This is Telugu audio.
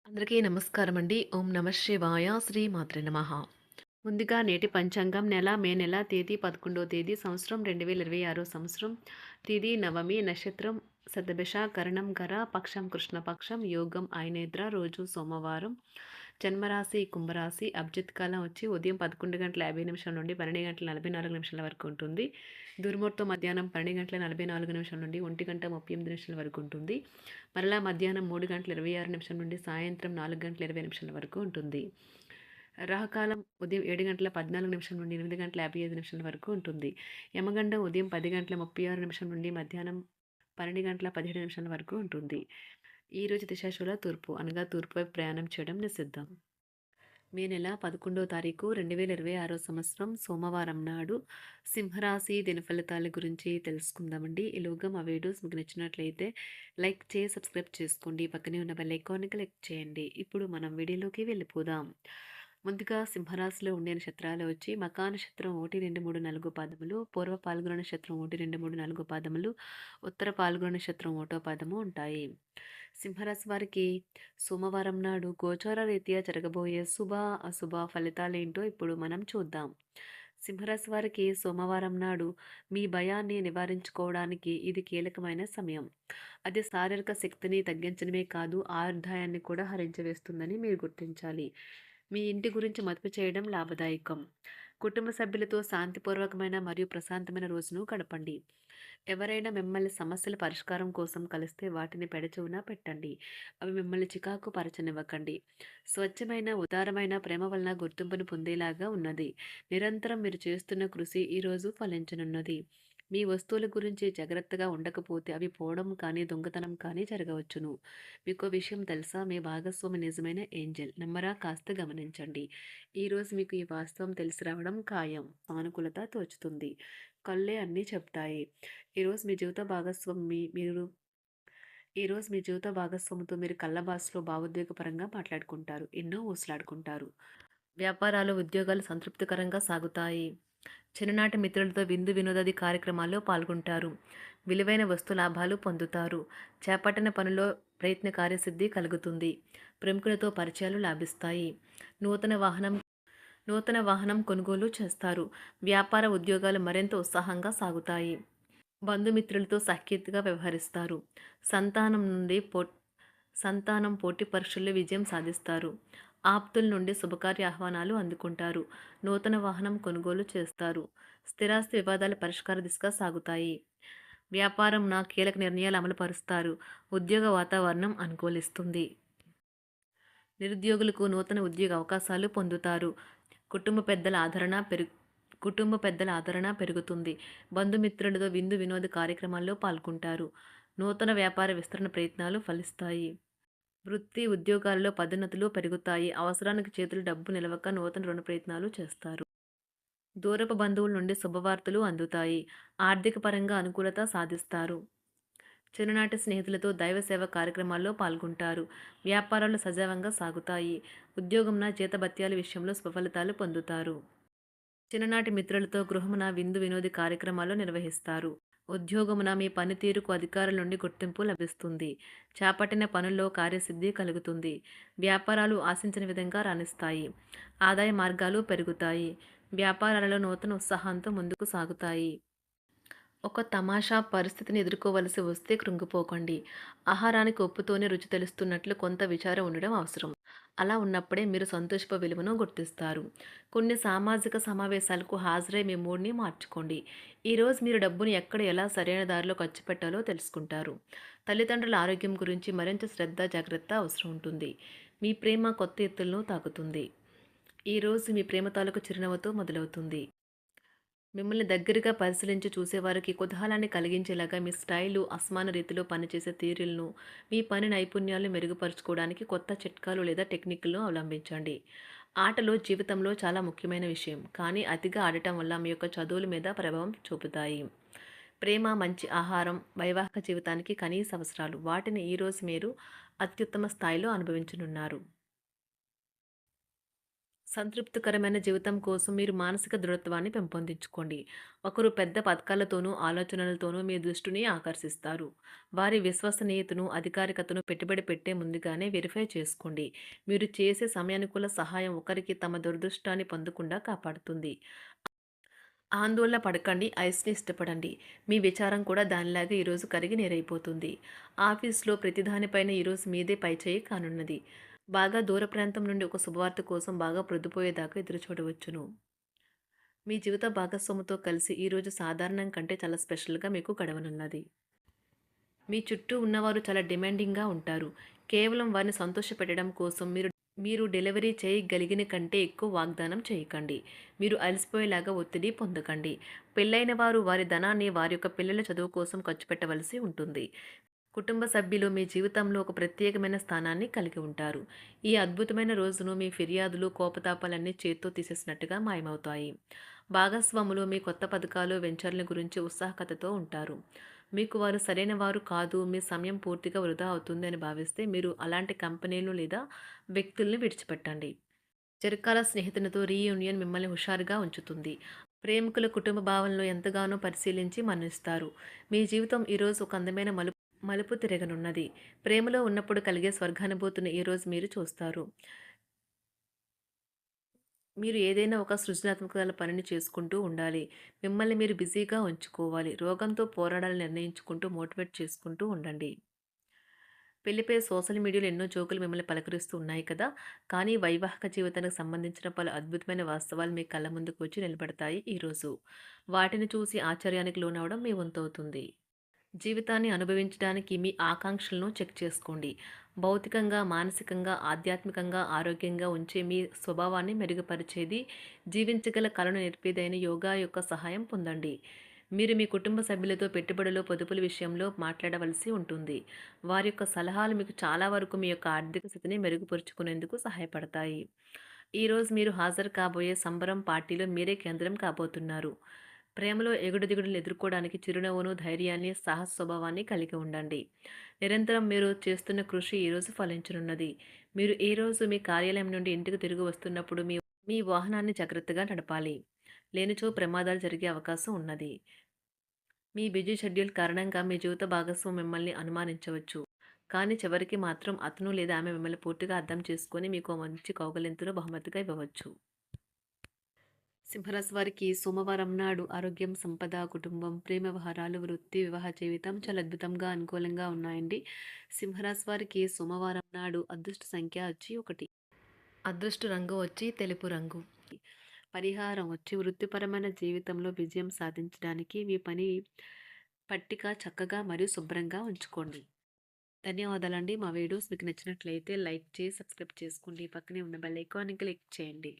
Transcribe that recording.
అందరికీ నమస్కారం అండి. ఓం నమ శివాయ. శ్రీ మాత్రే నమః. ముందుగా నేటి పంచాంగం మే నెల తేదీ 11వ తేదీ సంవత్సరం 2026 సంవత్సరం. తిథి నవమి, నక్షత్రం శతభిష, కరణం గర, పక్షం కృష్ణపక్షం, యోగం ఐనేత్ర, రోజు సోమవారం. జన్మరాశి కుంభరాశి. అభిజిత్ కాలం వచ్చి ఉదయం 11:50 నుండి 12:44 వరకు ఉంటుంది. దుర్ముహూర్తం మధ్యాహ్నం 12:44 నుండి 1:38 వరకు ఉంటుంది. మరలా మధ్యాహ్నం 3:26 నుండి సాయంత్రం 4:20 వరకు ఉంటుంది. రాహుకాలం ఉదయం 7:14 నుండి 8:55 వరకు ఉంటుంది. యమగండం ఉదయం 10:36 నుండి మధ్యాహ్నం 12:17 వరకు ఉంటుంది. ఈరోజు దిశాశూల తూర్పు అనగా తూర్పు వైపు ప్రయాణం చేయడం నిషిద్ధం. మే నెల 11వ తారీఖు 2026 సంవత్సరం సోమవారం నాడు సింహరాశి దినఫలితాల గురించి తెలుసుకుందామండి. ఈలోగా మా వీడియోస్ మీకు నచ్చినట్లయితే లైక్ చేసి సబ్స్క్రైబ్ చేసుకోండి. పక్కనే ఉన్న బెల్ ఐకాన్ని క్లిక్ చేయండి. ఇప్పుడు మనం వీడియోలోకి వెళ్ళిపోదాం. ముందుగా సింహరాశిలో ఉండే నక్షత్రాలు వచ్చి మకా నక్షత్రం 1, 2, 3, 4 పాదములు, పూర్వ పాల్గొన నక్షత్రం 1, 2, 3, 4 పాదములు, ఉత్తర పాల్గొన నక్షత్రం 1వ పాదము ఉంటాయి. సింహరాశి వారికి సోమవారం నాడు గోచార రీత్యా జరగబోయే శుభ అశుభ ఫలితాలేంటో ఇప్పుడు మనం చూద్దాం. సింహరాశి వారికి సోమవారం నాడు మీ భయాన్ని నివారించుకోవడానికి ఇది కీలకమైన సమయం. అది శారీరక శక్తిని తగ్గించడమే కాదు, ఆదాయాన్ని కూడా హరించివేస్తుందని మీరు గుర్తించాలి. మీ ఇంటి గురించి మదుపు చేయడం లాభదాయకం. కుటుంబ సభ్యులతో శాంతిపూర్వకమైన మరియు ప్రశాంతమైన రోజును గడపండి. ఎవరైనా మిమ్మల్ని సమస్యల పరిష్కారం కోసం కలిస్తే వాటిని పెడచెవిన పెట్టండి. అవి మిమ్మల్ని చికాకు పరచనివ్వకండి. స్వచ్ఛమైన, ఉదారమైన ప్రేమ వలన గుర్తింపును పొందేలాగా ఉన్నది. నిరంతరం మీరు చేస్తున్న కృషి ఈరోజు ఫలించనున్నది. మీ వస్తువుల గురించి జాగ్రత్తగా ఉండకపోతే అవి పోవడం కానీ, దొంగతనం కానీ జరగవచ్చును. మీకో విషయం తెలుసా? మీ భాగస్వామి నిజమైన ఏంజెల్. నమ్మరా? కాస్త గమనించండి. ఈరోజు మీకు ఈ వాస్తవం తెలిసి రావడం ఖాయం. సానుకూలత తోచుతుంది. కళ్ళే అన్నీ చెప్తాయి. ఈరోజు మీ జీవిత భాగస్వామి మీరు ఈరోజు మీ జీవిత భాగస్వామితో మీరు కళ్ళ భాషలో భావోద్వేగపరంగా మాట్లాడుకుంటారు. ఎన్నో ఊసలాడుకుంటారు. వ్యాపారాలు, ఉద్యోగాలు సంతృప్తికరంగా సాగుతాయి. చిన్ననాటి మిత్రులతో విందు వినోదాది కార్యక్రమాల్లో పాల్గొంటారు. విలువైన వస్తు లాభాలు పొందుతారు. చేపట్టిన పనిలో ప్రయత్న కార్యసిద్ధి కలుగుతుంది. ప్రముఖులతో పరిచయాలు లాభిస్తాయి. నూతన వాహనం నూతన వాహనం కొనుగోలు చేస్తారు. వ్యాపార ఉద్యోగాలు మరింత ఉత్సాహంగా సాగుతాయి. బంధుమిత్రులతో సఖ్యతగా వ్యవహరిస్తారు. సంతానం నుండి సంతానం పోటీ పరీక్షల్లో విజయం సాధిస్తారు. ఆప్తుల నుండి శుభకార్య ఆహ్వానాలు అందుకుంటారు. నూతన వాహనం కొనుగోలు చేస్తారు. స్థిరాస్తి వివాదాల పరిష్కార దిశగా సాగుతాయి. వ్యాపారం కీలక నిర్ణయాలు అమలు పరుస్తారు. ఉద్యోగ వాతావరణం అనుకూలిస్తుంది. నిరుద్యోగులకు నూతన ఉద్యోగ అవకాశాలు పొందుతారు. కుటుంబ పెద్దల ఆదరణ పెరుగుతుంది. బంధుమిత్రులతో విందు వినోద కార్యక్రమాల్లో పాల్గొంటారు. నూతన వ్యాపార విస్తరణ ప్రయత్నాలు ఫలిస్తాయి. వృత్తి ఉద్యోగాల్లో పదోన్నతులు పెరుగుతాయి. అవసరానికి చేతులు డబ్బు నిలవక నూతన రుణ ప్రయత్నాలు చేస్తారు. దూరపు బంధువుల నుండి శుభవార్తలు అందుతాయి. ఆర్థిక పరంగా అనుకూలత సాధిస్తారు. చిన్ననాటి స్నేహితులతో దైవ సేవ కార్యక్రమాల్లో పాల్గొంటారు. వ్యాపారాలు సజావంగా సాగుతాయి. ఉద్యోగంన జీతభత్యాల విషయంలో స్వఫలితాలు పొందుతారు. చిన్ననాటి మిత్రులతో గృహమున విందు వినోది కార్యక్రమాలు నిర్వహిస్తారు. ఉద్యోగమున మీ పనితీరుకు అధికారుల నుండి గుర్తింపు లభిస్తుంది. చేపట్టిన పనుల్లో కార్యసిద్ధి కలుగుతుంది. వ్యాపారాలు ఆశించిన విధంగా రాణిస్తాయి. ఆదాయ మార్గాలు పెరుగుతాయి. వ్యాపారాలలో నూతన ఉత్సాహంతో ముందుకు సాగుతాయి. ఒక తమాషా పరిస్థితిని ఎదుర్కోవలసి వస్తే కృంగిపోకండి. ఆహారానికి ఉప్పుతోనే రుచి తెలుస్తున్నట్లు కొంత విచారం ఉండడం అవసరం. అలా ఉన్నప్పుడే మీరు సంతోషపు విలువను గుర్తిస్తారు. కొన్ని సామాజిక సమావేశాలకు హాజరై మీ మూడ్ని మార్చుకోండి. ఈరోజు మీరు డబ్బుని ఎక్కడ ఎలా సరైన దారిలో ఖర్చు పెట్టాలో తెలుసుకుంటారు. తల్లిదండ్రుల ఆరోగ్యం గురించి మరింత శ్రద్ధ జాగ్రత్త అవసరం ఉంటుంది. మీ ప్రేమ కొత్త ఎత్తులను తాకుతుంది. ఈరోజు మీ ప్రేమ తాలూకు చిరునవ్వుతో మొదలవుతుంది. మిమ్మల్ని దగ్గరగా పరిశీలించి చూసేవారికి కుతూహలాన్ని కలిగించేలాగా మీ స్టైలు, అసమాన రీతిలో పనిచేసే తీరులను, మీ పని నైపుణ్యాలను మెరుగుపరుచుకోవడానికి కొత్త చిట్కాలు లేదా టెక్నిక్లను అవలంబించండి. ఆటలు జీవితంలో చాలా ముఖ్యమైన విషయం, కానీ అతిగా ఆడటం వల్ల మీ యొక్క చదువుల మీద ప్రభావం చూపుతాయి. ప్రేమ, మంచి ఆహారం, వైవాహిక జీవితానికి కనీస అవసరాలు. వాటిని ఈరోజు మీరు అత్యుత్తమ స్థాయిలో అనుభవించనున్నారు. సంతృప్తికరమైన జీవితం కోసం మీరు మానసిక దృఢత్వాన్ని పెంపొందించుకోండి. ఒకరు పెద్ద పథకాలతోనూ, ఆలోచనలతోనూ మీ దృష్టిని ఆకర్షిస్తారు. వారి విశ్వసనీయతను, అధికారికతను పెట్టుబడి పెట్టే ముందుగానే వెరిఫై చేసుకోండి. మీరు చేసే సమయానుకూల సహాయం ఒకరికి తమ దురదృష్టాన్ని పొందకుండా కాపాడుతుంది. ఆందోళన పడకండి. ఐస్‌ని ఇష్టపడండి. మీ విచారం కూడా దానిలాగే ఈరోజు కరిగి నీరైపోతుంది. ఆఫీస్‌లో ప్రతి దానిపైన ఈరోజు మీదే పైచేయి కానున్నది. బాగా దూర ప్రాంతం నుండి ఒక శుభవార్త కోసం బాగా ప్రొద్దుపోయేదాకా ఎదురుచూడవచ్చును. మీ జీవిత భాగస్వామితో కలిసి ఈరోజు సాధారణం కంటే చాలా స్పెషల్‌గా మీకు గడవనున్నది. మీ చుట్టూ ఉన్నవారు చాలా డిమాండింగ్‌గా ఉంటారు. కేవలం వారిని సంతోషపెట్టడం కోసం మీరు మీరు డెలివరీ చేయగలిగిన కంటే ఎక్కువ వాగ్దానం చేయకండి. మీరు అలసిపోయేలాగా ఒత్తిడి పొందకండి. పెళ్ళైన వారు వారి ధనాన్ని వారి యొక్క పిల్లల చదువు కోసం ఖర్చు పెట్టవలసి ఉంటుంది. కుటుంబ సభ్యులు మీ జీవితంలో ఒక ప్రత్యేకమైన స్థానాన్ని కలిగి ఉంటారు. ఈ అద్భుతమైన రోజును మీ ఫిర్యాదులు, కోపతాపాలన్నీ చేత్తో తీసేసినట్టుగా మాయమవుతాయి. భాగస్వాములు మీ కొత్త పథకాలు, వెంచర్ల గురించి ఉత్సాహకతతో ఉంటారు. మీకు వారు సరైన వారు కాదు, మీ సమయం పూర్తిగా వృధా అవుతుంది అని భావిస్తే మీరు అలాంటి కంపెనీలు లేదా వ్యక్తుల్ని విడిచిపెట్టండి. చిరకాల స్నేహితునితో రీయూనియన్ మిమ్మల్ని హుషారుగా ఉంచుతుంది. ప్రేమికుల కుటుంబ భావనలు ఎంతగానో పరిశీలించి మన్నిస్తారు. మీ జీవితం ఈరోజు ఒక అందమైన మలుపు తిరగనున్నది. ప్రేమలో ఉన్నప్పుడు కలిగే స్వర్గానుభూతిని ఈరోజు మీరు చూస్తారు. మీరు ఏదైనా ఒక సృజనాత్మక పనిని చేసుకుంటూ ఉండాలి. మిమ్మల్ని మీరు బిజీగా ఉంచుకోవాలి. రోగంతో పోరాడాలని నిర్ణయించుకుంటూ మోటివేట్ చేసుకుంటూ ఉండండి. పెళ్లిపై సోషల్ మీడియాలో ఎన్నో జోకులు మిమ్మల్ని పలకరిస్తూ ఉన్నాయి కదా! కానీ వైవాహిక జీవితానికి సంబంధించిన పలు అద్భుతమైన వాస్తవాలు మీ కళ్ళ ముందుకు వచ్చి నిలబడతాయి ఈరోజు. వాటిని చూసి ఆశ్చర్యానికి లోనవ్వడం మీ వంతవుతుంది. జీవితాన్ని అనుభవించడానికి మీ ఆకాంక్షలను చెక్ చేసుకోండి. భౌతికంగా, మానసికంగా, ఆధ్యాత్మికంగా ఆరోగ్యంగా ఉంచే మీ స్వభావాన్ని మెరుగుపరిచేది, జీవించగల కళను నేర్పేదైన యోగా యొక్క సహాయం పొందండి. మీరు మీ కుటుంబ సభ్యులతో పెట్టుబడులు, పొదుపుల విషయంలో మాట్లాడవలసి ఉంటుంది. వారి యొక్క సలహాలు మీకు చాలా వరకు మీ యొక్క ఆర్థిక స్థితిని మెరుగుపరుచుకునేందుకు సహాయపడతాయి. ఈరోజు మీరు హాజరు కాబోయే సంబరం పార్టీలో మీరే కేంద్రం కాబోతున్నారు. ప్రేమలో ఎగుడుదిగుడులను ఎదుర్కోవడానికి చిరునవ్వును, ధైర్యాన్ని, సాహస స్వభావాన్ని కలిగి ఉండండి. నిరంతరం మీరు చేస్తున్న కృషి ఈరోజు ఫలించనున్నది. మీరు ఈ రోజు మీ కార్యాలయం నుండి ఇంటికి తిరిగి వస్తున్నప్పుడు మీ మీ వాహనాన్ని జాగ్రత్తగా నడపాలి. లేనిచో ప్రమాదాలు జరిగే అవకాశం ఉన్నది. మీ బిజీ షెడ్యూల్ కారణంగా మీ జీవిత భాగస్వామి మిమ్మల్ని అనుమానించవచ్చు. కానీ చివరికి మాత్రం అతను లేదా ఆమె మిమ్మల్ని పూర్తిగా అర్థం చేసుకొని మీకు ఓ మంచి కౌగిలింతను బహుమతిగా ఇవ్వవచ్చు. సింహరాశి వారికి సోమవారం నాడు ఆరోగ్యం, సంపద, కుటుంబం, ప్రేమ వ్యవహారాలు, వృత్తి, వివాహ జీవితం చాలా అద్భుతంగా అనుకూలంగా ఉన్నాయండి. సింహరాశి వారికి సోమవారం నాడు అదృష్ట సంఖ్య వచ్చి 1. అదృష్ట రంగు వచ్చి తెలుపు రంగు. పరిహారం వచ్చి వృత్తిపరమైన జీవితంలో విజయం సాధించడానికి మీ పని పట్టిక చక్కగా మరియు శుభ్రంగా ఉంచుకోండి. ధన్యవాదాలండి. మా వీడియోస్ మీకు నచ్చినట్లయితే లైక్ చేసి సబ్స్క్రైబ్ చేసుకోండి. పక్కనే ఉన్న బెల్ ఐకాన్ని క్లిక్ చేయండి.